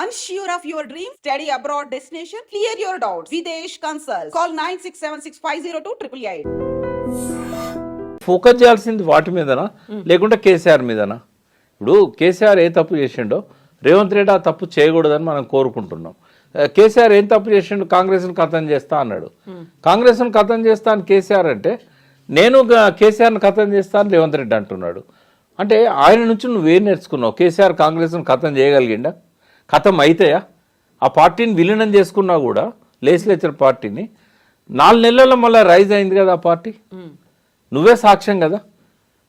Unsure of your dream? Study abroad destination? Clear your doubts. Videsh Consult. Call 9676502288. Focus చేయాల్సింది వాటి మీదనా లేకుంటే కేసీఆర్ మీదనా? ఇప్పుడు కేసీఆర్ ఏ తప్పు చేసిండో రేవంత్ రెడ్డి ఆ తప్పు చేయకూడదని మనం కోరుకుంటున్నాం. కేసీఆర్ ఏం తప్పు చేసిండు? కాంగ్రెస్ను ఖతం చేస్తా అన్నాడు. కాంగ్రెస్ను ఖతం చేస్తా అని కేసీఆర్ అంటే, నేను కేసీఆర్ను ఖతం చేస్తా అని రేవంత్ రెడ్డి అంటున్నాడు. అంటే ఆయన నుంచి నువ్వేం నేర్చుకున్నావు? కేసీఆర్ కాంగ్రెస్ను ఖతం చేయగలిగిండా? ఖతం అయితాయా? ఆ పార్టీని విలీనం చేసుకున్నా కూడా లెజిస్లేచర్ పార్టీని 4 నెలల్లో మళ్ళీ రైజ్ అయింది కదా ఆ పార్టీ. నువ్వే సాక్ష్యం కదా.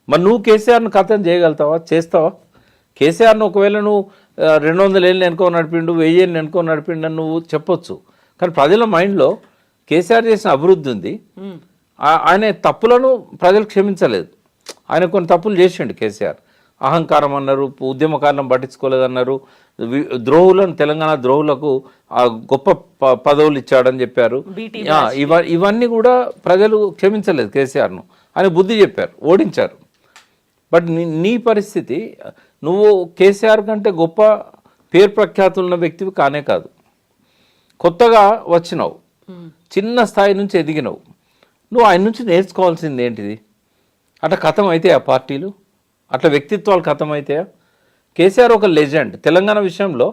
మరి నువ్వు కేసీఆర్ను ఖతం చేయగలుగుతావా? చేస్తావా? కేసీఆర్ను ఒకవేళ నువ్వు 200 ఏళ్ళు వెనుకో నడిపిండు, 1000 ఏళ్ళు వెనుకో నడిపిండు అని నువ్వు చెప్పొచ్చు. కానీ ప్రజల మైండ్లో కేసీఆర్ చేసిన అభివృద్ధి ఉంది. ఆయన తప్పులను ప్రజలు క్షమించలేదు. ఆయన కొన్ని తప్పులు చేసిండు కేసీఆర్. అహంకారం అన్నారు, ఉద్యమకాలం పట్టించుకోలేదన్నారు, ద్రోహులను తెలంగాణ ద్రోహులకు గొప్ప పదవులు ఇచ్చాడని చెప్పారు. ఇవన్నీ కూడా ప్రజలు క్షమించలేదు కేసీఆర్ను. ఆయన బుద్ధి చెప్పారు, ఓడించారు. బట్ నీ పరిస్థితి, నువ్వు కేసీఆర్ కంటే గొప్ప పేరు ప్రఖ్యాతులున్న వ్యక్తివి కానే కాదు. కొత్తగా వచ్చినావు, చిన్న స్థాయి నుంచి ఎదిగినావు. నువ్వు ఆయన నుంచి నేర్చుకోవాల్సింది ఏంటిది? అట్లా ఖతం అయితే ఆ పార్టీలు, అట్లా వ్యక్తిత్వాలు ఖతం అవుతాయా? కేసీఆర్ ఒక లెజెండ్. తెలంగాణ విషయంలో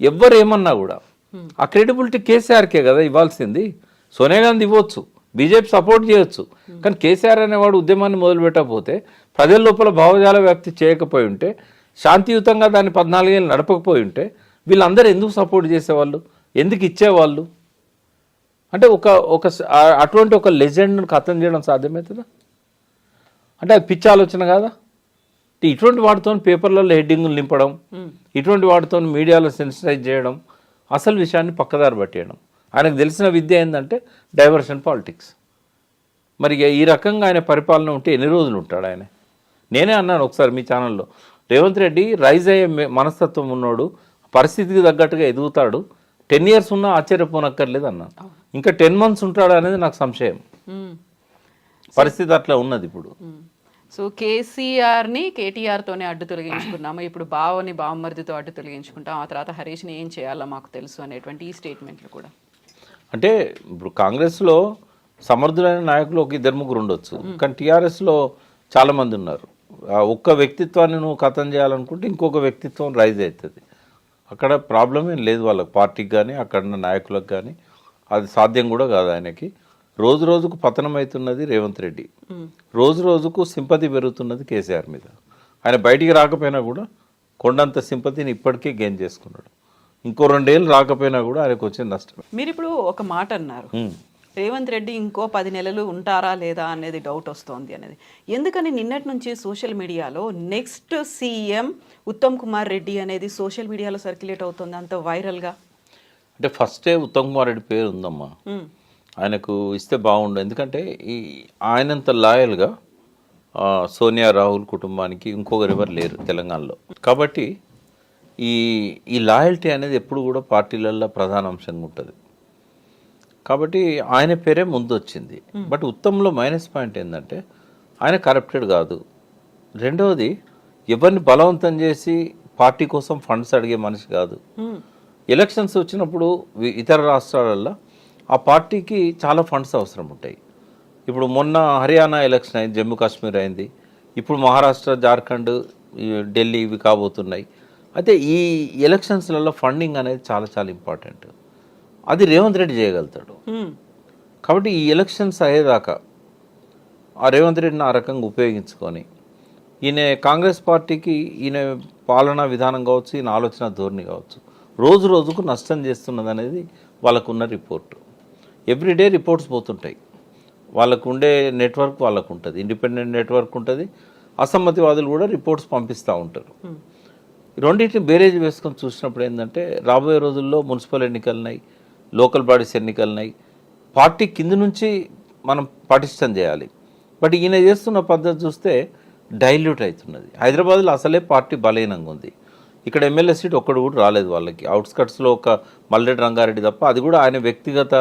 ఎవ్వరు ఏమన్నా కూడా ఆ క్రెడిబిలిటీ కేసీఆర్కే కదా ఇవ్వాల్సింది. సోనియా గాంధీ ఇవ్వచ్చు, బీజేపీ సపోర్ట్ చేయొచ్చు. కానీ కేసీఆర్ అనేవాడు ఉద్యమాన్ని మొదలుపెట్టకపోతే, ప్రజల లోపల భావజాల వ్యాప్తి చేయకపోయి ఉంటే, శాంతియుతంగా దాన్ని 14 ఏళ్ళు నడపకపోయి ఉంటే, వీళ్ళందరూ ఎందుకు సపోర్ట్ చేసేవాళ్ళు? ఎందుకు ఇచ్చేవాళ్ళు? అంటే అటువంటి ఒక లెజెండ్ను ఖతం చేయడం సాధ్యమవుతుందా? అంటే అది పిచ్చి ఆలోచన కాదా? ఇటువంటి వాటితో పేపర్లలో హెడ్డింగులు నింపడం, ఇటువంటి వాటితో మీడియాలో సెన్సిటైజ్ చేయడం, అసలు విషయాన్ని పక్కదారి పట్టేయడం. ఆయనకు తెలిసిన విద్య ఏంటంటే డైవర్షన్ పాలిటిక్స్. మరి ఈ రకంగా ఆయన పరిపాలన ఉంటే ఎన్ని రోజులు ఉంటాడు ఆయన? నేనే అన్నాను ఒకసారి మీ ఛానల్లో, రేవంత్ రెడ్డి రైజ్ అయ్యే మనస్తత్వం ఉన్నాడు, పరిస్థితికి తగ్గట్టుగా ఎదుగుతాడు, 10 years ఉన్నా ఆశ్చర్యపోనక్కర్లేదు అన్నాను. ఇంకా 10 months ఉంటాడు అనేది నాకు సంశయం. పరిస్థితి అట్లా ఉన్నది ఇప్పుడు. సో కేసీఆర్ని కేటీఆర్తోనే అడ్డు తొలగించుకున్నాము, ఇప్పుడు బావమరిదితో అడ్డు తొలగించుకుంటాం, ఆ తర్వాత హరీష్ని ఏం చేయాలో మాకు తెలుసు అనేటువంటి ఈ స్టేట్మెంట్లు కూడా. అంటే ఇప్పుడు కాంగ్రెస్లో సమర్థులైన నాయకులు 1-2 ఉండొచ్చు, కానీ టీఆర్ఎస్లో చాలామంది ఉన్నారు. ఒక్క వ్యక్తిత్వాన్ని నువ్వు ఖతం చేయాలనుకుంటే ఇంకొక వ్యక్తిత్వం రైజ్ అవుతుంది. అక్కడ ప్రాబ్లం ఏం లేదు వాళ్ళకి, పార్టీకి కానీ అక్కడున్న నాయకులకు కానీ. అది సాధ్యం కూడా కాదు ఆయనకి. రోజు రోజుకు పతనం అవుతున్నది రేవంత్ రెడ్డి, రోజు రోజుకు సింపతి పెరుగుతున్నది కేసీఆర్ మీద. ఆయన బయటికి రాకపోయినా కూడా కొండంత సింపతిని ఇప్పటికే గెయిన్ చేసుకున్నాడు. ఇంకో 2 ఏళ్ళు రాకపోయినా కూడా ఆయనకు వచ్చే నష్టమే. మీరు ఇప్పుడు ఒక మాట అన్నారు, రేవంత్ రెడ్డి ఇంకో 10 నెలలు ఉంటారా లేదా అనేది డౌట్ వస్తోంది అనేది. ఎందుకని నిన్నటి నుంచి సోషల్ మీడియాలో నెక్స్ట్ సీఎం ఉత్తమ్ కుమార్ రెడ్డి అనేది సోషల్ మీడియాలో సర్క్యులేట్ అవుతుంది అంత వైరల్గా? అంటే ఫస్టే ఉత్తమ్ కుమార్ రెడ్డి పేరు ఉందమ్మా, ఆయనకు ఇస్తే బాగుండు. ఎందుకంటే ఆయనంత లాయల్గా సోనియా రాహుల్ కుటుంబానికి ఇంకొకరు ఎవరు లేరు తెలంగాణలో. కాబట్టి ఈ లాయల్టీ అనేది ఎప్పుడు కూడా పార్టీలలో ప్రధాన అంశంగా ఉంటుంది. కాబట్టి ఆయన పేరే ముందు వచ్చింది. బట్ ఉత్తమ్లో మైనస్ పాయింట్ ఏంటంటే ఆయన కరప్టెడ్ కాదు. రెండవది, ఎవరిని బలవంతం చేసి పార్టీ కోసం ఫండ్స్ అడిగే మనిషి కాదు. ఎలక్షన్స్ వచ్చినప్పుడు ఇతర రాష్ట్రాలలో ఆ పార్టీకి చాలా ఫండ్స్ అవసరం ఉంటాయి. ఇప్పుడు మొన్న హర్యానా ఎలక్షన్ అయింది, జమ్మూ కాశ్మీర్ అయింది, ఇప్పుడు మహారాష్ట్ర, జార్ఖండ్, ఢిల్లీ ఇవి కాబోతున్నాయి. అయితే ఈ ఎలక్షన్స్లలో ఫండింగ్ అనేది చాలా చాలా ఇంపార్టెంట్. అది రేవంత్ రెడ్డి చేయగలుగుతాడు. కాబట్టి ఈ ఎలక్షన్స్ అయ్యేదాకా ఆ రేవంత్ రెడ్డిని ఆ రకంగా ఉపయోగించుకొని, ఈయన కాంగ్రెస్ పార్టీకి ఈయన పాలనా విధానం కావచ్చు, ఈయన ఆలోచన ధోరణి కావచ్చు, రోజు రోజుకు నష్టం చేస్తున్నది అనేది వాళ్ళకున్న రిపోర్టు. ఎవ్రీడే రిపోర్ట్స్ పోతుంటాయి. వాళ్ళకు ఉండే నెట్వర్క్ వాళ్ళకు ఉంటుంది, ఇండిపెండెంట్ నెట్వర్క్ ఉంటుంది. అసమ్మతివాదులు కూడా రిపోర్ట్స్ పంపిస్తూ ఉంటారు. రెండింటిని బేరేజ్ వేసుకొని చూసినప్పుడు ఏంటంటే, రాబోయే రోజుల్లో మున్సిపల్ ఎన్నికలున్నాయి, లోకల్ బాడీస్ ఎన్నికలున్నాయి. పార్టీ కింద నుంచి మనం పటిష్టం చేయాలి. బట్ ఈయన చేస్తున్న పద్ధతి చూస్తే డైల్యూట్ అవుతున్నది. హైదరాబాద్లో అసలే పార్టీ బలహీనంగా ఉంది. ఇక్కడ ఎమ్మెల్యే సీట్ ఒక్కడు కూడా రాలేదు వాళ్ళకి. అవుట్స్కట్స్లో ఒక మల్లెడ్డి రంగారెడ్డి తప్ప, అది కూడా ఆయన వ్యక్తిగత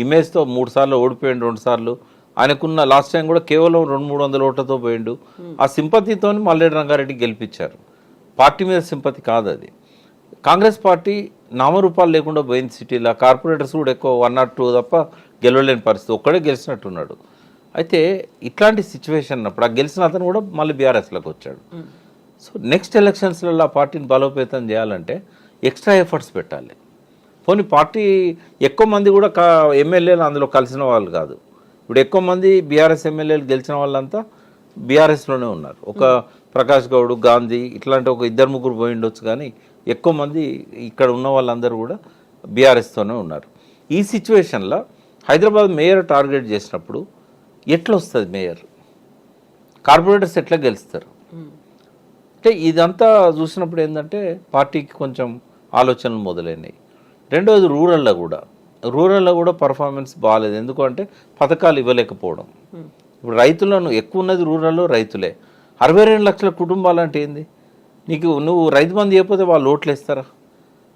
ఇమేజ్తో 3 సార్లు ఓడిపోయిండు, 2 సార్లు. ఆయనకున్న లాస్ట్ టైం కూడా కేవలం 200-300 ఓట్లతో పోయిండు. ఆ సింపతితో మల్లెడ్డి రంగారెడ్డి గెలిపించారు. పార్టీ మీద సింపతి కాదు అది. కాంగ్రెస్ పార్టీ నామరూపాలు లేకుండా పోయింది సిటీలో. కార్పొరేటర్స్ కూడా ఎక్కువ 1 or 2 తప్ప గెలవలేని పరిస్థితి, ఒక్కడే గెలిచినట్టున్నాడు. అయితే ఇట్లాంటి సిచ్యువేషన్ అప్పుడు ఆ గెలిచిన అతను కూడా మళ్ళీ బీఆర్ఎస్లోకి వచ్చాడు. సో నెక్స్ట్ ఎలక్షన్స్లలో ఆ పార్టీని బలోపేతం చేయాలంటే ఎక్స్ట్రా ఎఫర్ట్స్ పెట్టాలి. పోనీ పార్టీ ఎక్కువ మంది కూడా ఎమ్మెల్యేలు అందులో కలిసిన వాళ్ళు కాదు. ఇప్పుడు ఎక్కువ మంది బీఆర్ఎస్ ఎమ్మెల్యేలు గెలిచిన వాళ్ళంతా బీఆర్ఎస్లోనే ఉన్నారు. ఒక ప్రకాష్ గౌడ్, గాంధీ ఇట్లాంటి ఒక 2-3 పోయి ఉండొచ్చు, కానీ ఎక్కువ మంది ఇక్కడ ఉన్న వాళ్ళందరూ కూడా బీఆర్ఎస్తోనే ఉన్నారు. ఈ సిచ్యువేషన్లో హైదరాబాద్ మేయర్ టార్గెట్ చేసినప్పుడు ఎట్లా వస్తుంది మేయర్? కార్పొరేటర్స్ ఎట్లా గెలుస్తారు? అంటే ఇదంతా చూసినప్పుడు ఏంటంటే పార్టీకి కొంచెం ఆలోచనలు మొదలైనవి. రెండవది రూరల్లో కూడా పర్ఫార్మెన్స్ బాగాలేదు. ఎందుకంటే పథకాలు ఇవ్వలేకపోవడం. ఇప్పుడు రైతులను ఎక్కువ ఉన్నది రూరల్లో రైతులే. 62 లక్షల కుటుంబాలు అంటే ఏంది? నువ్వు రైతు బంధు చేయకపోతే వాళ్ళు ఓట్లు వేస్తారా?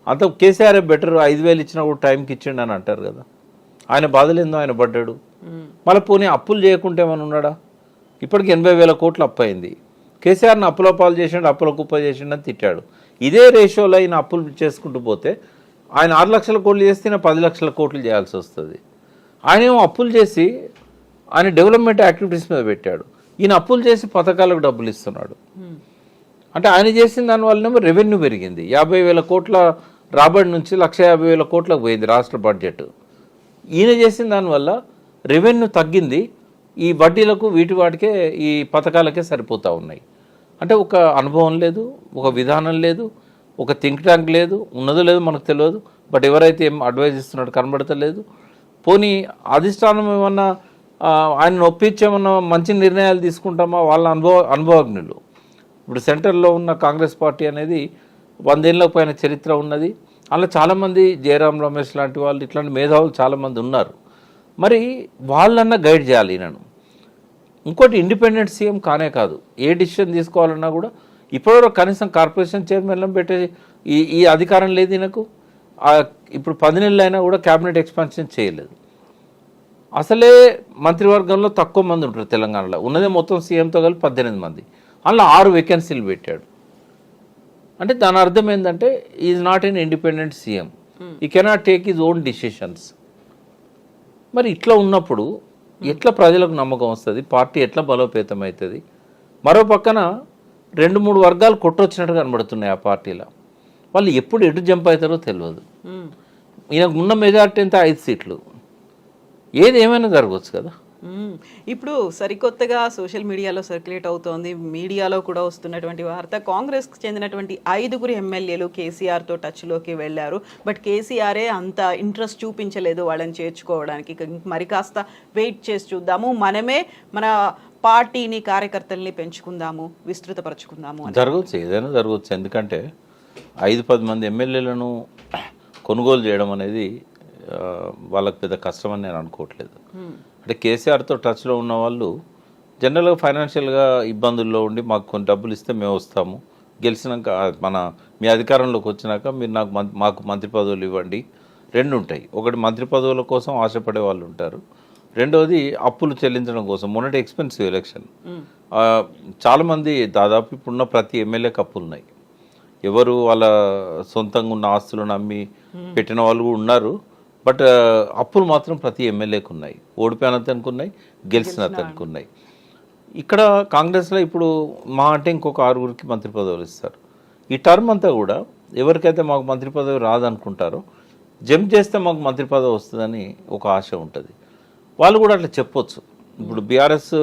అంత కేసీఆర్ బెటర్, 5,000 ఇచ్చినా కూడా టైంకి ఇచ్చిండు అని అంటారు కదా. ఆయన బాధలేందో ఆయన పడ్డాడు. మళ్ళీ పోనీ అప్పులు చేయకుంటే ఏమైనా ఉన్నాడా? ఇప్పటికి 80,000 కోట్లు అప్పు అయింది. కేసీఆర్ని అప్పుల పాలు చేసిండు, అప్పుల కుప్ప చేసిండు అని తిట్టాడు. ఇదే రేషియోలో ఆయన అప్పులు చేసుకుంటూ పోతే ఆయన 6 లక్షల కోట్లు చేస్తే 10 లక్షల కోట్లు చేయాల్సి వస్తుంది. ఆయన ఏమో అప్పులు చేసి ఆయన డెవలప్మెంట్ యాక్టివిటీస్ మీద పెట్టాడు. ఈయన అప్పులు చేసి పథకాలకు డబ్బులు ఇస్తున్నాడు. అంటే ఆయన చేసిన దానివల్లనేమో రెవెన్యూ పెరిగింది. 50,000 కోట్ల రాబడి నుంచి 1,50,000 కోట్లకు పోయింది రాష్ట్ర బడ్జెట్. ఈయన చేసిన దానివల్ల రెవెన్యూ తగ్గింది. ఈ వడ్డీలకు వాటికే ఈ పథకాలకే సరిపోతూ ఉన్నాయి. అంటే ఒక అనుభవం లేదు, ఒక విధానం లేదు, ఒక థింక్ ట్యాంక్ లేదు, ఉన్నదో లేదో మనకు తెలియదు. బట్ ఎవరైతే ఏం అడ్వైజ్ ఇస్తున్నాడు కనబడతలేదు. పోనీ అధిష్టానం ఏమన్నా ఆయన ఒప్పించేమన్నా మంచి నిర్ణయాలు తీసుకుంటామా? వాళ్ళ అనుభవజ్ఞులు. ఇప్పుడు సెంటర్లో ఉన్న కాంగ్రెస్ పార్టీ అనేది 100 ఏళ్ళ పైన చరిత్ర ఉన్నది. అలా చాలామంది జయరాం రమేష్ లాంటి వాళ్ళు, ఇట్లాంటి మేధావులు చాలామంది ఉన్నారు. మరి వాళ్ళన్నా గైడ్ చేయాలి నన్ను. ఇంకోటి ఇండిపెండెంట్ సీఎం కానే కాదు, ఏ డిసిషన్ తీసుకోవాలన్నా కూడా ఇప్పటివరకు కనీసం కార్పొరేషన్ చైర్మన్లను పెట్టే ఈ అధికారం లేదు ఈయనకు. ఇప్పుడు 10 నెలలు అయినా కూడా క్యాబినెట్ ఎక్స్పాన్షన్ చేయలేదు. అసలే మంత్రివర్గంలో తక్కువ మంది ఉంటారు తెలంగాణలో. ఉన్నదే మొత్తం సీఎంతో కలిపి 18 మంది. అందులో 6 వేకెన్సీలు పెట్టాడు. అంటే దాని అర్థం ఏంటంటే is not an independent CM. He cannot take his own decisions. మరి ఇట్లా ఉన్నప్పుడు ఎట్లా ప్రజలకు నమ్మకం వస్తుంది? పార్టీ ఎట్లా బలోపేతం అవుతుంది? మరో పక్కన 2-3 వర్గాలు కొట్టొచ్చినట్టు కనబడుతున్నాయి ఆ పార్టీలో. వాళ్ళు ఎప్పుడు ఎటు జంప్ అవుతారో తెలియదు. ఈయనకు ఉన్న మెజార్టీ ఎంత? 5 సీట్లు. ఏది ఏమైనా జరగవచ్చు కదా. ఇప్పుడు సరికొత్తగా సోషల్ మీడియాలో సర్క్యులేట్ అవుతోంది, మీడియాలో కూడా వస్తున్నటువంటి వార్త, కాంగ్రెస్కి చెందినటువంటి 5 ఎమ్మెల్యేలు కేసీఆర్తో టచ్లోకి వెళ్ళారు. బట్ కేసీఆరే అంత ఇంట్రెస్ట్ చూపించలేదు వాళ్ళని చేర్చుకోవడానికి. మరి కాస్త వెయిట్ చేసి చూద్దాము, మనమే మన పార్టీని, కార్యకర్తల్ని పెంచుకుందాము, విస్తృతపరచుకుందాము. జరగవచ్చు, ఏదైనా జరగవచ్చు. ఎందుకంటే 5-10 మంది ఎమ్మెల్యేలను కొనుగోలు చేయడం అనేది వాళ్ళకి పెద్ద కష్టమని నేను అనుకోవట్లేదు. అంటే కేసీఆర్తో టచ్లో ఉన్న వాళ్ళు జనరల్గా ఫైనాన్షియల్గా ఇబ్బందుల్లో ఉండి మాకు కొన్ని డబ్బులు ఇస్తే మేము వస్తాము, గెలిచినాక మీ అధికారంలోకి వచ్చినాక మీరు మాకు మంత్రి పదవులు ఇవ్వండి. 2 ఉంటాయి. ఒకటి మంత్రి పదవుల కోసం ఆశపడే వాళ్ళు ఉంటారు, రెండవది అప్పులు చెల్లించడం కోసం. మొన్నటి ఎక్స్పెన్సివ్ ఎలక్షన్, చాలామంది దాదాపు ఇప్పుడున్న ప్రతి ఎమ్మెల్యేకి అప్పులు ఉన్నాయి. ఎవరు వాళ్ళ సొంతంగా ఉన్న ఆస్తులను అమ్మి పెట్టిన వాళ్ళు కూడా ఉన్నారు. బట్ అప్పులు మాత్రం ప్రతి ఎమ్మెల్యేకి ఉన్నాయి. ఓడిపోయిన అతనికి ఉన్నాయి, గెలిచిన అతనికి ఉన్నాయి. ఇక్కడ కాంగ్రెస్లో ఇప్పుడు మా అంటే ఇంకొక 6 మంత్రి పదవులు ఇస్తారు. ఈ టర్మ్ అంతా కూడా ఎవరికైతే మాకు మంత్రి పదవి రాదనుకుంటారో జంప్ చేస్తే మాకు మంత్రి పదవి వస్తుందని ఒక ఆశ ఉంటుంది. వాళ్ళు కూడా అట్లా చెప్పొచ్చు. ఇప్పుడు బీఆర్ఎస్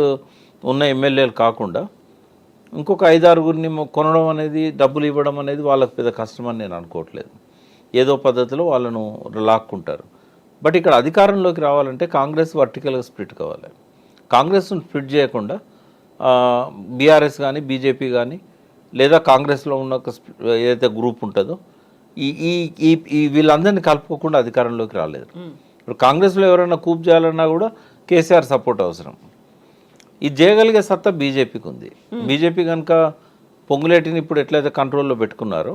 ఉన్న ఎమ్మెల్యేలు కాకుండా ఇంకొక 5-6 కొనడం అనేది, డబ్బులు ఇవ్వడం అనేది వాళ్ళకి పెద్ద కష్టమని నేను అనుకోవట్లేదు. ఏదో పద్ధతిలో వాళ్ళను లాక్కుంటారు. బట్ ఇక్కడ అధికారంలోకి రావాలంటే కాంగ్రెస్ వర్టికల్గా స్ప్లిట్ కావాలి. కాంగ్రెస్ను స్ప్లిట్ చేయకుండా బీఆర్ఎస్ కానీ, బీజేపీ కానీ, లేదా కాంగ్రెస్లో ఉన్న ఏదైతే గ్రూప్ ఉంటుందో ఈ వీళ్ళందరినీ కలుపుకోకుండా అధికారంలోకి రాలేదు. ఇప్పుడు కాంగ్రెస్లో ఎవరైనా కూప్ చేయాలన్నా కూడా కేసీఆర్ సపోర్ట్ అవసరం. ఇది చేయగలిగే సత్తా బీజేపీకి ఉంది. బీజేపీ కనుక పొంగులేటిని ఇప్పుడు ఎట్లయితే కంట్రోల్లో పెట్టుకున్నారో,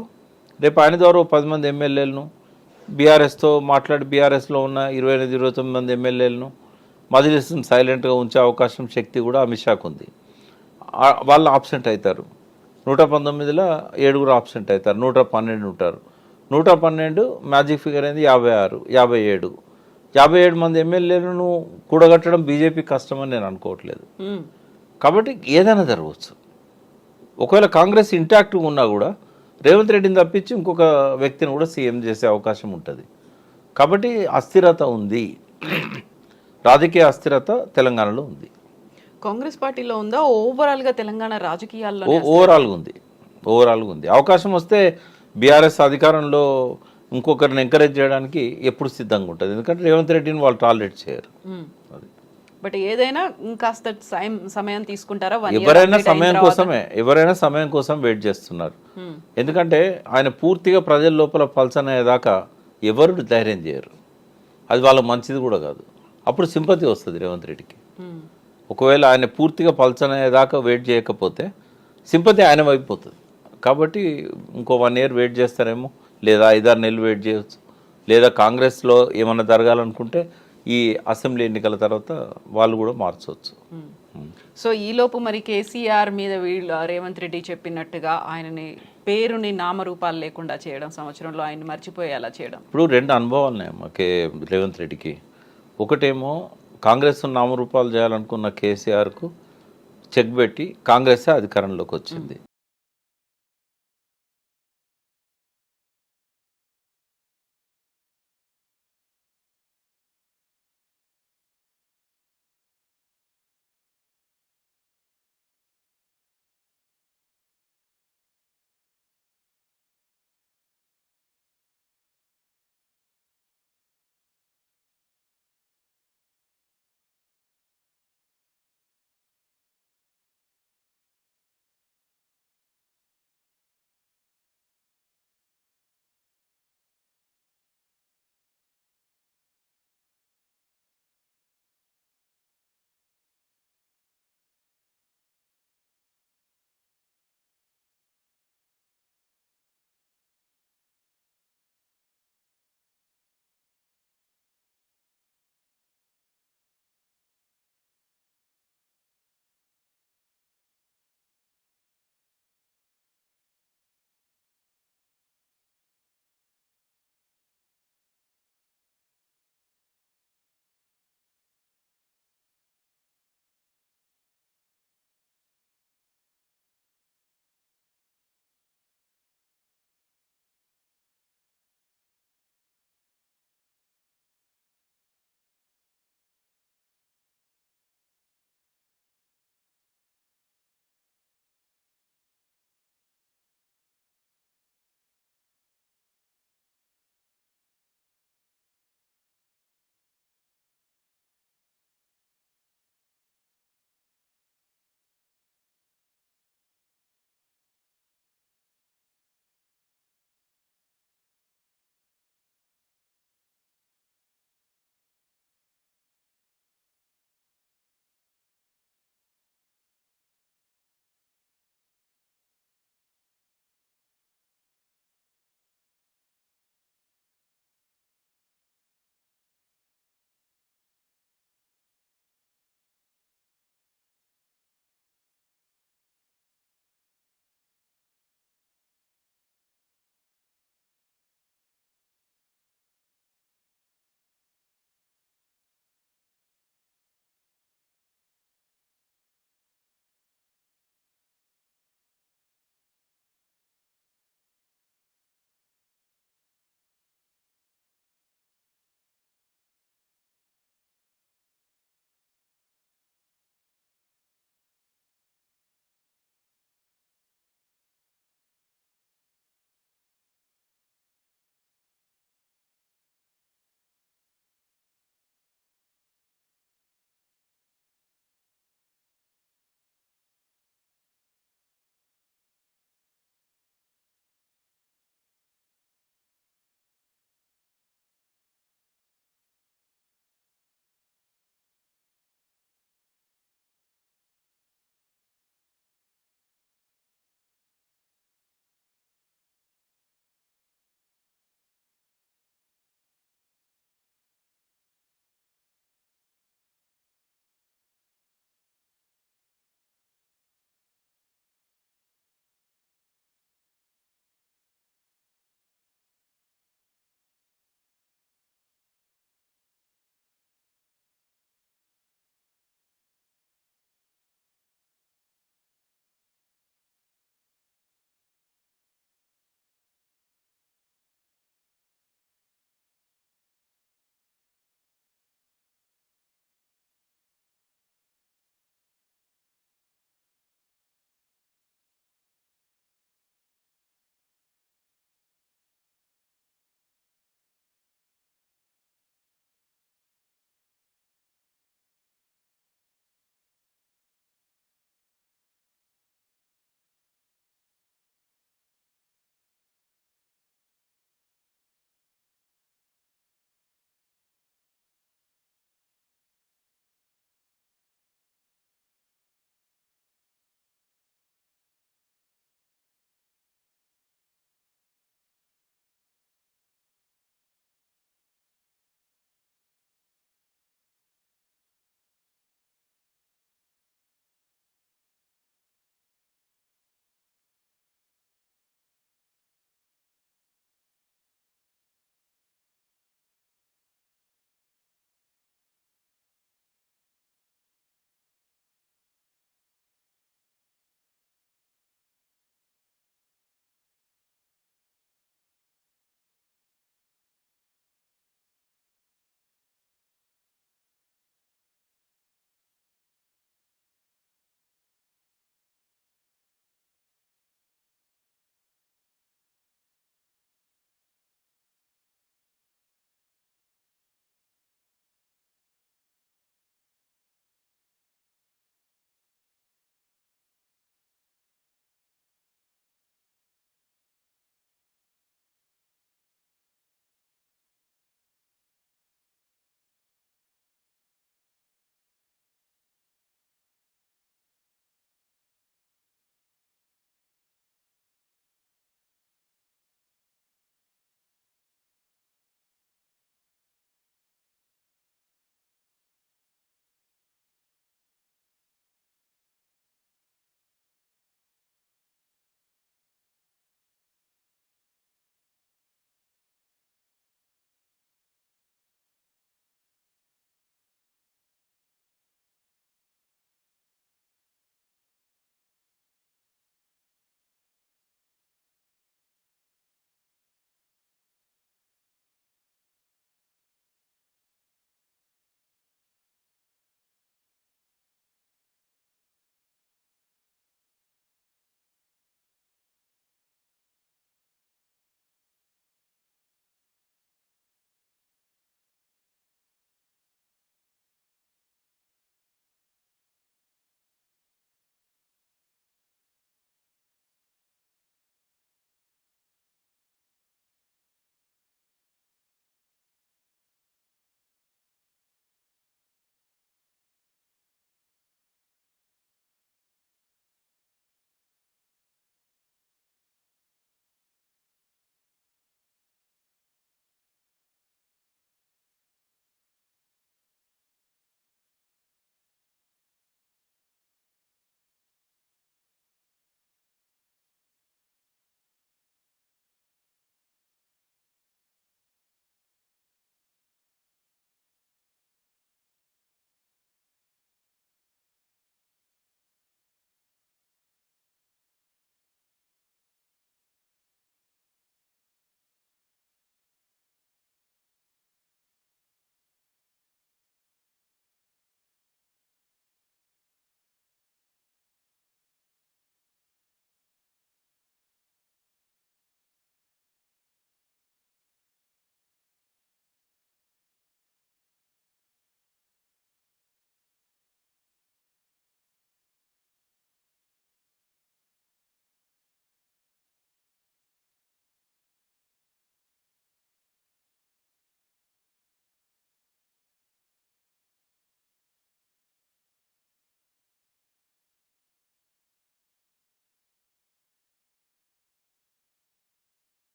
రేపు ఆయన ద్వారా 10 మంది ఎమ్మెల్యేలను బీఆర్ఎస్తో మాట్లాడి బీఆర్ఎస్లో ఉన్న 28-29 మంది ఎమ్మెల్యేలను మజ్లిస్ను సైలెంట్గా ఉంచే అవకాశం, శక్తి కూడా అమిత్ షాకు ఉంది. వాళ్ళు ఆబ్సెంట్ అవుతారు. 119లో 7 ఆబ్సెంట్ అవుతారు, 112 ఉంటారు. 112 మ్యాజిక్ ఫిగర్ అయింది 56, 57. 57 మంది ఎమ్మెల్యేలను కూడగట్టడం బీజేపీ కష్టమని నేను అనుకోవట్లేదు. కాబట్టి ఏదైనా జరగవచ్చు. ఒకవేళ కాంగ్రెస్ ఇంటాక్ట్గా ఉన్నా కూడా రేవంత్ రెడ్డిని తప్పించి ఇంకొక వ్యక్తిని కూడా సీఎం చేసే అవకాశం ఉంటుంది. కాబట్టి అస్థిరత ఉంది, రాజకీయ అస్థిరత తెలంగాణలో ఉంది. కాంగ్రెస్ పార్టీలో ఉందా, ఓవరాల్గా తెలంగాణ రాజకీయాల్లో? ఓవరాల్గా ఉంది. అవకాశం వస్తే బీఆర్ఎస్ అధికారంలో ఇంకొకరిని ఎంకరేజ్ చేయడానికి ఎప్పుడు సిద్ధంగా ఉంటుంది. ఎందుకంటే రేవంత్ రెడ్డిని వాళ్ళు టాలరేట్ చేయరు. అది బట్ ఏదైనా ఇంకాస్త సమయం తీసుకుంటారా? ఎవరైనా సమయం కోసం వెయిట్ చేస్తున్నారు. ఎందుకంటే ఆయన పూర్తిగా ప్రజల లోపల పల్సనయ్యేదాకా ఎవరు ధైర్యం చేయరు. అది వాళ్ళకి మంచిది కూడా కాదు. అప్పుడు సింపతి వస్తుంది రేవంత్ రెడ్డికి. ఒకవేళ ఆయన పూర్తిగా పల్సనయ్యేదాకా వెయిట్ చేయకపోతే సింపతి ఆయన వైపోతుంది. కాబట్టి ఇంకో 1 year వెయిట్ చేస్తారేమో, లేదా 5-6 నెలలు వెయిట్ చేయవచ్చు. లేదా కాంగ్రెస్లో ఏమన్నా జరగాలనుకుంటే ఈ అసెంబ్లీ ఎన్నికల తర్వాత వాళ్ళు కూడా మార్చవచ్చు. సో ఈలోపు మరి కేసీఆర్ మీద రేవంత్ రెడ్డి చెప్పినట్టుగా ఆయనని పేరుని నామరూపాలు లేకుండా చేయడం, సంవత్సరంలో ఆయన మర్చిపోయేలా చేయడం. ఇప్పుడు 2 అనుభవాలు ఉన్నాయి రేవంత్ రెడ్డికి. ఒకటేమో కాంగ్రెస్ నామరూపాలు చేయాలనుకున్న కేసీఆర్కు చెక్ పెట్టి కాంగ్రెస్ అధికారంలోకి వచ్చింది.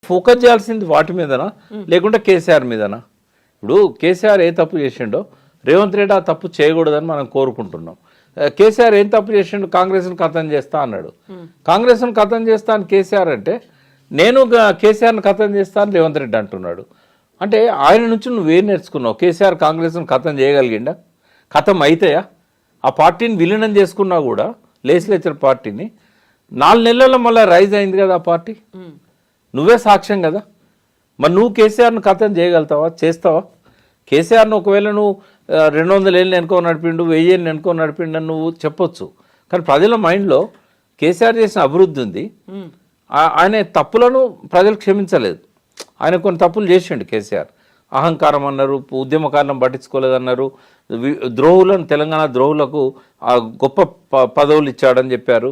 ఫోకస్ చేయాల్సింది వాటి మీదనా లేకుంటే కేసీఆర్ మీదనా? ఇప్పుడు కేసీఆర్ ఏ తప్పు చేసిండో రేవంత్ రెడ్డి ఆ తప్పు చేయకూడదని మనం కోరుకుంటున్నాం. కేసీఆర్ ఏం తప్పు చేసిండు? కాంగ్రెస్ను ఖతం చేస్తా అన్నాడు. కాంగ్రెస్ను ఖతం చేస్తా అని కేసీఆర్ అంటే నేను కేసీఆర్ను ఖతం చేస్తా అని రేవంత్ రెడ్డి అంటున్నాడు. అంటే ఆయన నుంచి నువ్వేం నేర్చుకున్నావు? కేసీఆర్ కాంగ్రెస్ను ఖతం చేయగలిగిండా? ఖతం అయితాయా? ఆ పార్టీని విలీనం చేసుకున్నా కూడా లెజిస్లేచర్ పార్టీని 4 నెలల్లో మళ్ళీ రైజ్ అయింది కదా ఆ పార్టీ. నువ్వే సాక్ష్యం కదా. మరి నువ్వు కేసీఆర్ను ఖతం చేయగలుగుతావా? చేస్తావా? కేసీఆర్ను ఒకవేళ నువ్వు 200 ఏళ్ళు వెనుకో నడిపిండు, 1000 ఏళ్ళు వెనుకో నడిపిండు అని నువ్వు చెప్పొచ్చు. కానీ ప్రజల మైండ్లో కేసీఆర్ చేసిన అభివృద్ధి ఉంది. ఆయన తప్పులను ప్రజలు క్షమించలేదు. ఆయన కొన్ని తప్పులు చేసిండు కేసీఆర్. అహంకారం అన్నారు, ఉద్యమకారులను పట్టించుకోలేదన్నారు, ద్రోహులను తెలంగాణ ద్రోహులకు గొప్ప పదవులు ఇచ్చాడని చెప్పారు.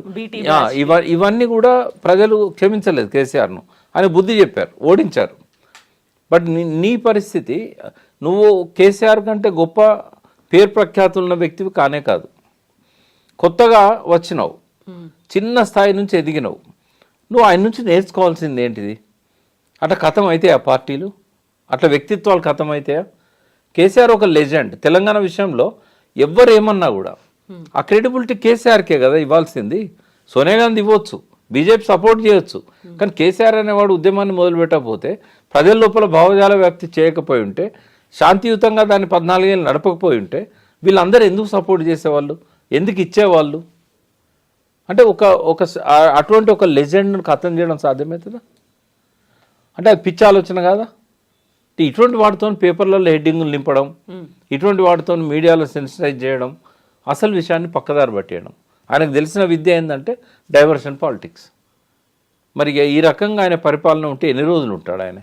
ఇవన్నీ కూడా ప్రజలు క్షమించలేదు కేసీఆర్ను. ఆయన బుద్ధి చెప్పారు, ఓడించారు. బట్ నీ పరిస్థితి, నువ్వు కేసీఆర్ కంటే గొప్ప పేరు ప్రఖ్యాతులున్న వ్యక్తివి కానే కాదు. కొత్తగా వచ్చినావు, చిన్న స్థాయి నుంచి ఎదిగినావు. నువ్వు ఆయన నుంచి నేర్చుకోవాల్సింది ఏంటిది? అట్లా కథం అయితే ఆ పార్టీలు, అట్లా వ్యక్తిత్వాలు కథం అయితాయా? కేసీఆర్ ఒక లెజెండ్. తెలంగాణ విషయంలో ఎవ్వరు ఏమన్నా కూడా ఆ క్రెడిబిలిటీ కేసీఆర్కే కదా ఇవ్వాల్సింది. సోనియా గాంధీ ఇవ్వచ్చు, బీజేపీ సపోర్ట్ చేయొచ్చు. కానీ కేసీఆర్ అనేవాడు ఉద్యమాన్ని మొదలుపెట్టకపోతే, ప్రజల లోపల భావజాల వ్యాప్తి చేయకపోయి ఉంటే, శాంతియుతంగా దాన్ని 14 ఏళ్ళు నడపకపోయి ఉంటే వీళ్ళందరూ ఎందుకు సపోర్ట్ చేసేవాళ్ళు? ఎందుకు ఇచ్చేవాళ్ళు? అంటే అటువంటి ఒక లెజెండ్ను ఖతం చేయడం సాధ్యమవుతుందా? అంటే అది పిచ్చి ఆలోచన కాదా? ఇటువంటి వాటితో పేపర్లలో హెడ్డింగులు నింపడం, ఇటువంటి వాటితో మీడియాలో సెన్సిటైజ్ చేయడం, అసలు విషయాన్ని పక్కదారి పట్టేయడం. ఆయనకు తెలిసిన విద్య ఏంటంటే డైవర్షన్ పాలిటిక్స్. మరి ఈ రకంగా ఆయన పరిపాలన ఉంటే ఎన్ని రోజులు ఉంటాడు ఆయన?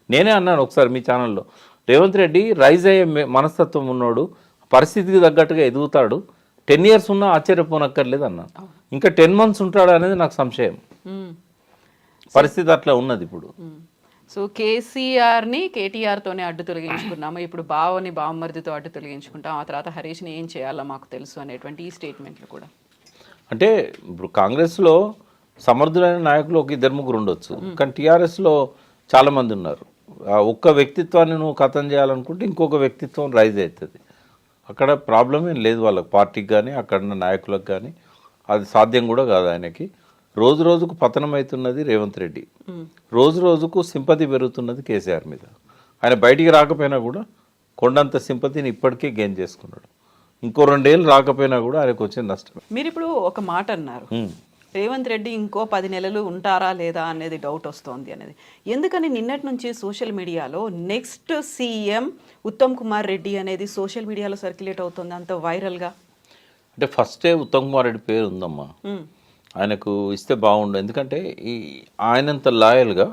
నేనే అన్నాను ఒకసారి మీ ఛానల్లో, రేవంత్ రెడ్డి రైజ్ అయ్యే మనస్తత్వం ఉన్నాడు, పరిస్థితికి తగ్గట్టుగా ఎదుగుతాడు, 10 years ఉన్నా ఆశ్చర్యపోనక్కర్లేదు అన్నాను. ఇంకా 10 months ఉంటాడు అనేది నాకు సంశయం. పరిస్థితి అట్లా ఉన్నది ఇప్పుడు. సో కేసీఆర్ని కేటీఆర్తోనే అడ్డు తొలగించుకున్నాము, ఇప్పుడు బావని బావమరిదితో అడ్డు తొలగించుకుంటాం, ఆ తర్వాత హరీష్ని ఏం చేయాలో మాకు తెలుసు అనేటువంటి ఈ స్టేట్మెంట్లు కూడా. అంటే ఇప్పుడు కాంగ్రెస్లో సమర్థులైన నాయకులు 1-2 ఉండొచ్చు, కానీ టీఆర్ఎస్లో చాలామంది ఉన్నారు. ఒక్క వ్యక్తిత్వాన్ని నువ్వు ఖతం చేయాలనుకుంటే ఇంకొక వ్యక్తిత్వం రైజ్ అవుతుంది. అక్కడ ప్రాబ్లం ఏం లేదు వాళ్ళకి, పార్టీకి కానీ అక్కడ ఉన్న నాయకులకు కానీ. అది సాధ్యం కూడా కాదు ఆయనకి. రోజు రోజుకు పతనం అవుతున్నది రేవంత్ రెడ్డి, రోజు రోజుకు సింపతి పెరుగుతున్నది కేసీఆర్ మీద. ఆయన బయటికి రాకపోయినా కూడా కొండంత సింపతిని ఇప్పటికే గెయిన్ చేసుకున్నాడు. ఇంకో 2 ఏళ్ళు రాకపోయినా కూడా ఆయనకు వచ్చిన నష్టమే. మీరు ఇప్పుడు ఒక మాట అన్నారు, రేవంత్ రెడ్డి ఇంకో 10 నెలలు ఉంటారా లేదా అనేది డౌట్ వస్తోంది అనేది. ఎందుకని నిన్నటి నుంచి సోషల్ మీడియాలో నెక్స్ట్ సీఎం ఉత్తమ్ కుమార్ రెడ్డి అనేది సోషల్ మీడియాలో సర్క్యులేట్ అవుతుంది అంత వైరల్గా? అంటే ఫస్టే ఉత్తమ్ కుమార్ రెడ్డి పేరు ఉందమ్మా, ఆయనకు ఇస్తే బాగుండు. ఎందుకంటే ఆయనంత లాయల్గా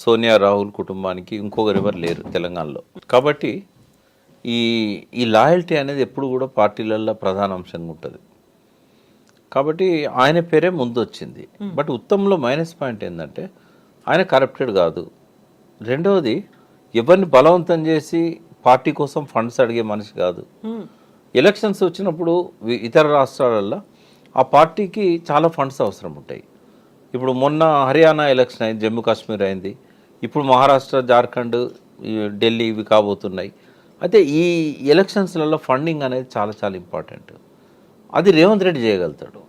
సోనియా రాహుల్ కుటుంబానికి ఇంకొకరు ఎవరు లేరు తెలంగాణలో. కాబట్టి ఈ లాయల్టీ అనేది ఎప్పుడు కూడా పార్టీలలో ప్రధాన అంశంగా ఉంటుంది. కాబట్టి ఆయన పేరే ముందు వచ్చింది. బట్ ఉత్తమ్లో మైనస్ పాయింట్ ఏంటంటే ఆయన కరప్టెడ్ కాదు. రెండవది, ఎవరిని బలవంతం చేసి పార్టీ కోసం ఫండ్స్ అడిగే మనిషి కాదు. ఎలక్షన్స్ వచ్చినప్పుడు ఇతర రాష్ట్రాలలో ఆ పార్టీకి చాలా ఫండ్స్ అవసరం ఉంటాయి. ఇప్పుడు మొన్న హర్యానా ఎలక్షన్ అయింది, జమ్మూ కాశ్మీర్ అయింది, ఇప్పుడు మహారాష్ట్ర, జార్ఖండ్, ఢిల్లీ ఇవి కాబోతున్నాయి. అయితే ఈ ఎలక్షన్స్లలో ఫండింగ్ అనేది చాలా చాలా ఇంపార్టెంట్. అది రేవంత్ రెడ్డి చేయగలుగుతాడు.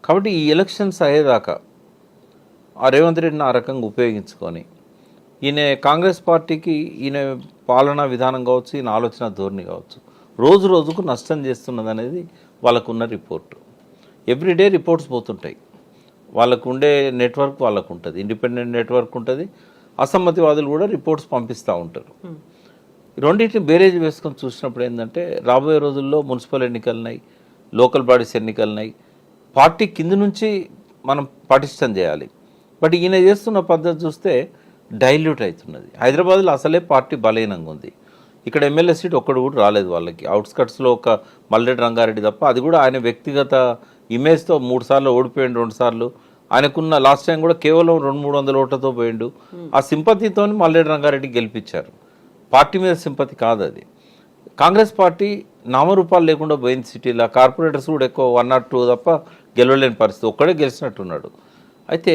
కాబట్టి ఈ ఎలక్షన్స్ అయ్యేదాకా ఆ రేవంత్ రెడ్డిని ఆ రకంగా ఉపయోగించుకొని, ఈయన కాంగ్రెస్ పార్టీకి ఈయన పాలనా విధానం కావచ్చు, ఈయన ఆలోచన ధోరణి కావచ్చు, రోజు రోజుకు నష్టం చేస్తున్నది అనేది వాళ్ళకున్న రిపోర్టు. ఎవ్రీడే రిపోర్ట్స్ పోతుంటాయి. వాళ్ళకు ఉండే నెట్వర్క్ వాళ్ళకు ఉంటుంది, ఇండిపెండెంట్ నెట్వర్క్ ఉంటుంది. అసమ్మతివాదులు కూడా రిపోర్ట్స్ పంపిస్తూ ఉంటారు. రెండింటిని బేరేజ్ వేసుకొని చూసినప్పుడు ఏంటంటే, రాబోయే రోజుల్లో మున్సిపల్ ఎన్నికలున్నాయి, లోకల్ బాడీస్ ఎన్నికలున్నాయి, పార్టీ కింద నుంచి మనం పటిష్టం చేయాలి. బట్ ఈయన చేస్తున్న పద్ధతి చూస్తే డైల్యూట్ అవుతున్నది. హైదరాబాద్లో అసలే పార్టీ బలహీనంగా ఉంది. ఇక్కడ ఎమ్మెల్యే సీట్ ఒక్కడు కూడా రాలేదు వాళ్ళకి. అవుట్స్కట్స్లో ఒక మల్లెడ్డి రంగారెడ్డి తప్ప, అది కూడా ఆయన వ్యక్తిగత ఇమేజ్తో 3 సార్లు ఓడిపోయిండు, 2 సార్లు. ఆయనకున్న లాస్ట్ టైం కూడా కేవలం 200-300 ఓట్లతో పోయిండు. ఆ సింపతితో మల్లెడ్డి రంగారెడ్డి గెలిపించారు. పార్టీ మీద సింపతి కాదు అది. కాంగ్రెస్ పార్టీ నామరూపాలు లేకుండా పోయింది సిటీలో. కార్పొరేటర్స్ కూడా ఎక్కువ 1 or 2 తప్ప గెలవలేని పరిస్థితి. ఒక్కడే గెలిచినట్టున్నాడు. అయితే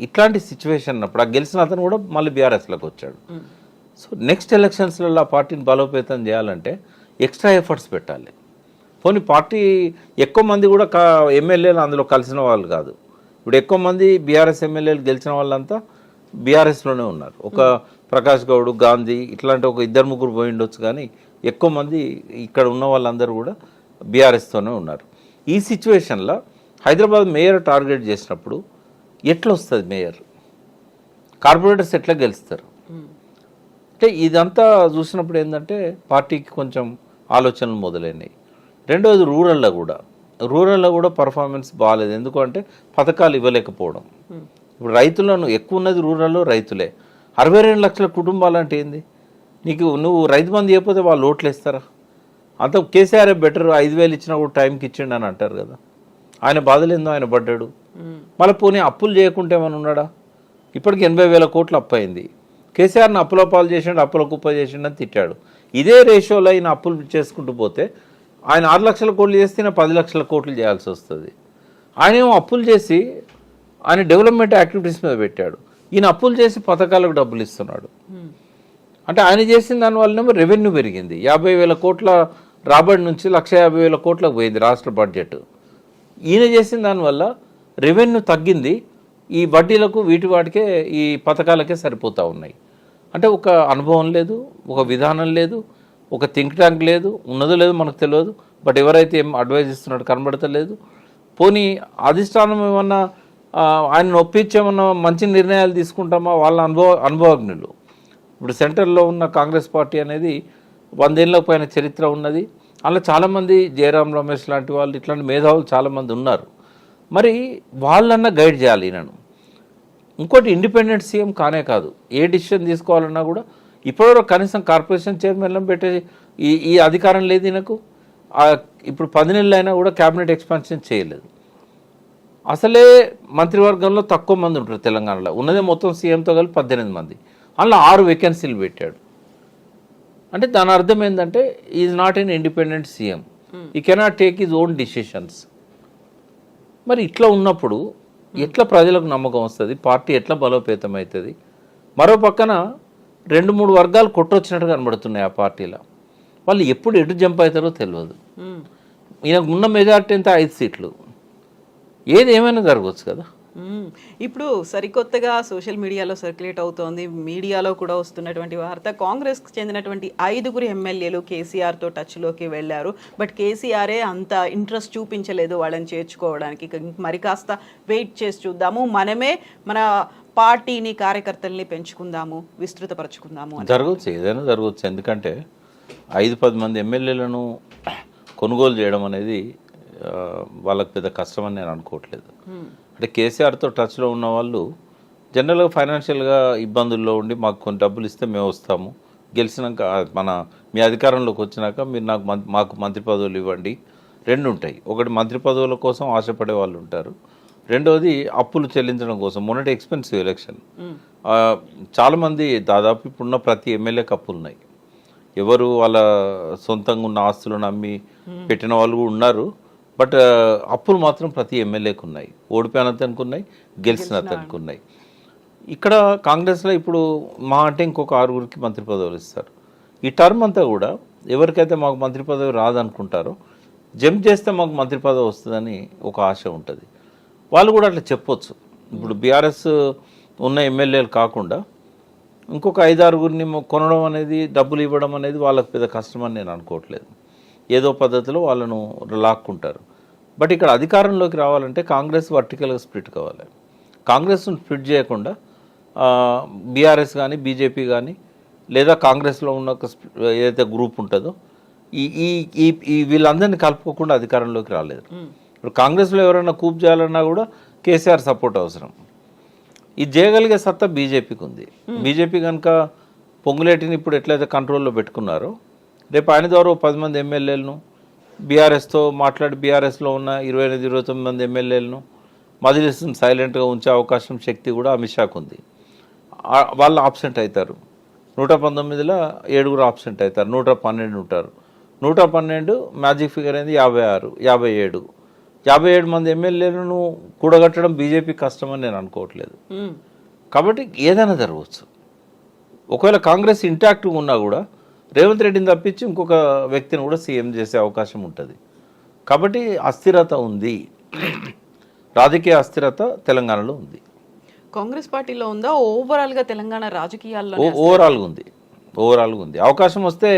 ఇట్లాంటి సిచ్యువేషన్ అప్పుడు ఆ గెలిచిన అతను కూడా మళ్ళీ బీఆర్ఎస్లోకి వచ్చాడు. సో నెక్స్ట్ ఎలక్షన్స్లలో ఆ పార్టీని బలోపేతం చేయాలంటే ఎక్స్ట్రా ఎఫర్ట్స్ పెట్టాలి. పోనీ పార్టీ ఎక్కువ మంది కూడా ఎమ్మెల్యేలు అందులో కలిసిన వాళ్ళు కాదు. ఇప్పుడు ఎక్కువ మంది బీఆర్ఎస్ ఎమ్మెల్యేలు గెలిచిన వాళ్ళంతా బీఆర్ఎస్లోనే ఉన్నారు. ఒక ప్రకాష్ గౌడ్, గాంధీ ఇట్లాంటి ఒక 2-3 పోయి ఉండొచ్చు, కానీ ఎక్కువ మంది ఇక్కడ ఉన్న వాళ్ళందరూ కూడా బీఆర్ఎస్తోనే ఉన్నారు. ఈ సిచ్యువేషన్లో హైదరాబాద్ మేయర్ టార్గెట్ చేసినప్పుడు ఎట్లా వస్తుంది మేయర్? కార్పొరేటర్స్ ఎట్లా గెలుస్తారు? అంటే ఇదంతా చూసినప్పుడు ఏంటంటే పార్టీకి కొంచెం ఆలోచనలు మొదలైనవి. రెండవది రూరల్లో కూడా పర్ఫార్మెన్స్ బాగాలేదు. ఎందుకంటే పథకాలు ఇవ్వలేకపోవడం. ఇప్పుడు రైతులను ఎక్కువ ఉన్నది రూరల్లో రైతులే. 62 లక్షల కుటుంబాలు అంటే ఏంది? నువ్వు రైతు బంధు చేయకపోతే వాళ్ళు ఓట్లు వేస్తారా? అంత కేసీఆర్ బెటర్, 5,000 ఇచ్చినా కూడా టైంకి ఇచ్చిండు అని అంటారు కదా. ఆయన బాధలేందో ఆయన పడ్డాడు. మళ్ళీ పోనీ అప్పులు చేయకుంటే ఏమైనా ఉన్నాడా? ఇప్పటికి 80,000 కోట్లు అప్పు అయింది. కేసీఆర్ని అప్పుల పాలు చేసిండు, అప్పుల కుప్ప చేసిండు అని తిట్టాడు. ఇదే రేషియోలో ఆయన అప్పులు చేసుకుంటూ పోతే ఆయన 6 లక్షల కోట్లు చేస్తే 10 లక్షల కోట్లు చేయాల్సి వస్తుంది. ఆయన ఏమో అప్పులు చేసి ఆయన డెవలప్మెంట్ యాక్టివిటీస్ మీద పెట్టాడు. ఈయన అప్పులు చేసి పథకాలకు డబ్బులు ఇస్తున్నాడు. అంటే ఆయన చేసిన దానివల్లనేమో రెవెన్యూ పెరిగింది. 50,000 కోట్ల రాబడి నుంచి 1,50,000 కోట్లకు పోయింది రాష్ట్ర బడ్జెట్. ఈయన చేసిన దానివల్ల రెవెన్యూ తగ్గింది. ఈ వడ్డీలకు వాటికే ఈ పథకాలకే సరిపోతూ ఉన్నాయి. అంటే ఒక అనుభవం లేదు, ఒక విధానం లేదు, ఒక థింక్ ట్యాంక్ లేదు, ఉన్నదో లేదో మనకు తెలియదు. బట్ ఎవరైతే ఏం అడ్వైజ్ ఇస్తున్నాడు కనబడతలేదు. పోనీ అధిష్టానం ఏమన్నా ఆయన ఒప్పించేమన్నా మంచి నిర్ణయాలు తీసుకుంటామా? వాళ్ళ అనుభవజ్ఞులు. ఇప్పుడు సెంటర్లో ఉన్న కాంగ్రెస్ పార్టీ అనేది 100 ఏళ్ళకు పైన చరిత్ర ఉన్నది. అలా చాలామంది జయరాం రమేష్ లాంటి వాళ్ళు, ఇట్లాంటి మేధావులు చాలామంది ఉన్నారు. మరి వాళ్ళన్నా గైడ్ చేయాలి ఈయనను. ఇంకోటి ఇండిపెండెంట్ సీఎం కానే కాదు. ఏ డిసిషన్ తీసుకోవాలన్నా కూడా ఇప్పటివరకు కనీసం కార్పొరేషన్ చైర్మన్లను పెట్టే ఈ అధికారం లేదు ఈయనకు. ఇప్పుడు 10 నెలలు అయినా కూడా క్యాబినెట్ ఎక్స్పాన్షన్ చేయలేదు. అసలే మంత్రివర్గంలో తక్కువ మంది ఉంటారు తెలంగాణలో. ఉన్నదే మొత్తం సీఎంతో కలిపి 18 మంది. అందులో 6 వేకెన్సీలు పెట్టాడు. అంటే దాని అర్థం ఏంటంటే is not an independent CM. He cannot take his own decisions. మరి ఇట్లా ఉన్నప్పుడు ఎట్లా ప్రజలకు నమ్మకం వస్తుంది? పార్టీ ఎట్లా బలోపేతం అవుతుంది? మరో పక్కన 2-3 వర్గాలు కొట్టొచ్చినట్టు కనబడుతున్నాయి ఆ పార్టీలో. వాళ్ళు ఎప్పుడు ఎటు జంప్ అవుతారో తెలియదు. ఈయనకు ఉన్న మెజార్టీ ఎంత? 5 సీట్లు. ఏది ఏమైనా జరగవచ్చు కదా. ఇప్పుడు సరికొత్తగా సోషల్ మీడియాలో సర్క్యులేట్ అవుతోంది, మీడియాలో కూడా వస్తున్నటువంటి వార్త, కాంగ్రెస్కి చెందినటువంటి 5 ఎమ్మెల్యేలు కేసీఆర్తో టచ్లోకి వెళ్ళారు. బట్ కేసీఆరే అంత ఇంట్రెస్ట్ చూపించలేదు వాళ్ళని చేర్చుకోవడానికి. మరి కాస్త వెయిట్ చేసి చూద్దాము, మనమే మన పార్టీని, కార్యకర్తల్ని పెంచుకుందాము, విస్తృతపరచుకుందాము. జరగవచ్చు, ఏదైనా జరగవచ్చు. ఎందుకంటే 5-10 మంది ఎమ్మెల్యేలను కొనుగోలు చేయడం అనేది వాళ్ళకి పెద్ద కష్టమని నేను అనుకోవట్లేదు. అంటే కేసీఆర్తో టచ్లో ఉన్న వాళ్ళు జనరల్గా ఫైనాన్షియల్గా ఇబ్బందుల్లో ఉండి మాకు కొన్ని డబ్బులు ఇస్తే మేము వస్తాము, గెలిచినాక మీ అధికారంలోకి వచ్చినాక మీరు మాకు మంత్రి పదవులు ఇవ్వండి. 2 ఉంటాయి. ఒకటి మంత్రి పదవుల కోసం ఆశపడే వాళ్ళు ఉంటారు, రెండోది అప్పులు చెల్లించడం కోసం. మొన్నటి ఎక్స్పెన్సివ్ ఎలక్షన్ చాలామంది, దాదాపు ఇప్పుడున్న ప్రతి ఎమ్మెల్యేకి అప్పులు ఉన్నాయి. ఎవరు వాళ్ళ సొంతంగా ఉన్న ఆస్తులను అమ్మి పెట్టిన వాళ్ళు కూడా ఉన్నారు. బట్ అప్పులు మాత్రం ప్రతి ఎమ్మెల్యేకి ఉన్నాయి. ఓడిపోయిన అతనికి ఉన్నాయి, గెలిచిన అతనికి ఉన్నాయి. ఇక్కడ కాంగ్రెస్లో ఇప్పుడు అంటే ఇంకొక 6 మంత్రి పదవులు ఇస్తారు. ఈ టర్మ్ అంతా కూడా ఎవరికైతే మాకు మంత్రి పదవి రాదనుకుంటారో జంప్ చేస్తే మాకు మంత్రి పదవి వస్తుందని ఒక ఆశ ఉంటుంది. వాళ్ళు కూడా అట్లా చెప్పొచ్చు. ఇప్పుడు బీఆర్ఎస్ ఉన్న ఎమ్మెల్యేలు కాకుండా ఇంకొక 5-6 కొనడం అనేది, డబ్బులు ఇవ్వడం అనేది వాళ్ళకి పెద్ద కష్టమని నేను అనుకోవట్లేదు. ఏదో పద్ధతిలో వాళ్ళను లాక్కుంటారు. బట్ ఇక్కడ అధికారంలోకి రావాలంటే కాంగ్రెస్ వర్టికల్గా స్ప్లిట్ కావాలి. కాంగ్రెస్ను స్ప్లిట్ చేయకుండా బీఆర్ఎస్ కానీ, బీజేపీ కానీ, లేదా కాంగ్రెస్లో ఉన్న ఏదైతే గ్రూప్ ఉంటుందో ఈ వీళ్ళందరినీ కలుపుకోకుండా అధికారంలోకి రాలేదు. ఇప్పుడు కాంగ్రెస్లో ఎవరైనా కూప్ చేయాలన్నా కూడా కేసీఆర్ సపోర్ట్ అవసరం. ఇది చేయగలిగే సత్తా బీజేపీకి ఉంది. బీజేపీ కనుక పొంగులేటిని ఇప్పుడు ఎట్లయితే కంట్రోల్లో పెట్టుకున్నారో, రేపు ఆయన ద్వారా 10 మంది ఎమ్మెల్యేలను బీఆర్ఎస్తో మాట్లాడి బీఆర్ఎస్లో ఉన్న 28-29 మంది ఎమ్మెల్యేలను మజ్లిస్ను సైలెంట్గా ఉంచే అవకాశం, శక్తి కూడా అమిత్ షాకు ఉంది. వాళ్ళు ఆబ్సెంట్ అవుతారు. 119లో 7 ఆబ్సెంట్ అవుతారు, 112 ఉంటారు. 112 మ్యాజిక్ ఫిగర్ అనేది 56, 57. 57 మంది ఎమ్మెల్యేలను కూడగట్టడం బీజేపీ కష్టమని నేను అనుకోవట్లేదు. కాబట్టి ఏదైనా జరగవచ్చు. ఒకవేళ కాంగ్రెస్ ఇంటాక్ట్గా ఉన్నా కూడా రేవంత్ రెడ్డిని తప్పించి ఇంకొక వ్యక్తిని కూడా సీఎం చేసే అవకాశం ఉంటుంది. కాబట్టి అస్థిరత ఉంది, రాజకీయ అస్థిరత తెలంగాణలో ఉంది. కాంగ్రెస్ పార్టీలో ఉందా ఓవరాల్గా తెలంగాణ రాజకీయాల్లో? ఓవరాల్గా ఉంది. అవకాశం వస్తే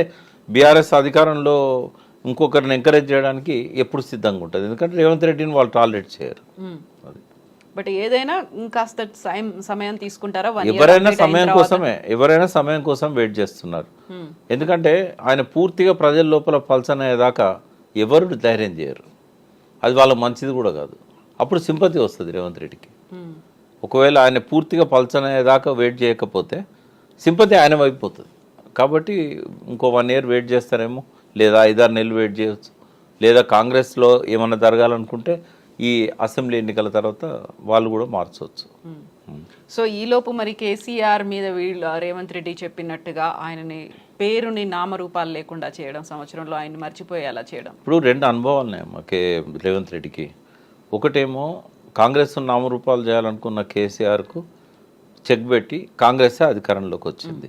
బీఆర్ఎస్ అధికారంలో ఇంకొకరిని ఎంకరేజ్ చేయడానికి ఎప్పుడు సిద్ధంగా ఉంటుంది. ఎందుకంటే రేవంత్ రెడ్డిని వాళ్ళు టాలరేట్ చేయరు. అది బట్ ఏదైనా ఇంకాస్త సమయం తీసుకుంటారా? ఎవరైనా సమయం కోసం వెయిట్ చేస్తున్నారు. ఎందుకంటే ఆయన పూర్తిగా ప్రజల లోపల పల్సనయ్యేదాకా ఎవరు ధైర్యం చేయరు. అది వాళ్ళ మంచిది కూడా కాదు. అప్పుడు సింపతి వస్తుంది రేవంత్ రెడ్డికి. ఒకవేళ ఆయన పూర్తిగా పల్సనయ్యేదాకా వెయిట్ చేయకపోతే సింపతి ఆయన వైపోతుంది. కాబట్టి ఇంకో 1 year వెయిట్ చేస్తారేమో, లేదా 5-6 నెలలు వెయిట్ చేయవచ్చు. లేదా కాంగ్రెస్లో ఏమన్నా జరగాలనుకుంటే ఈ అసెంబ్లీ ఎన్నికల తర్వాత వాళ్ళు కూడా మార్చవచ్చు. సో ఈలోపు మరి కేసీఆర్ మీద రేవంత్ రెడ్డి చెప్పినట్టుగా ఆయనని పేరుని నామరూపాలు లేకుండా చేయడం, సంవత్సరంలో ఆయన మర్చిపోయేలా చేయడం. ఇప్పుడు 2 అనుభవాలున్నాయి మాకే రేవంత్ రెడ్డికి. ఒకటేమో కాంగ్రెస్ నామరూపాలు చేయాలనుకున్న కేసీఆర్కు చెక్ పెట్టి కాంగ్రెసే అధికారంలోకి వచ్చింది.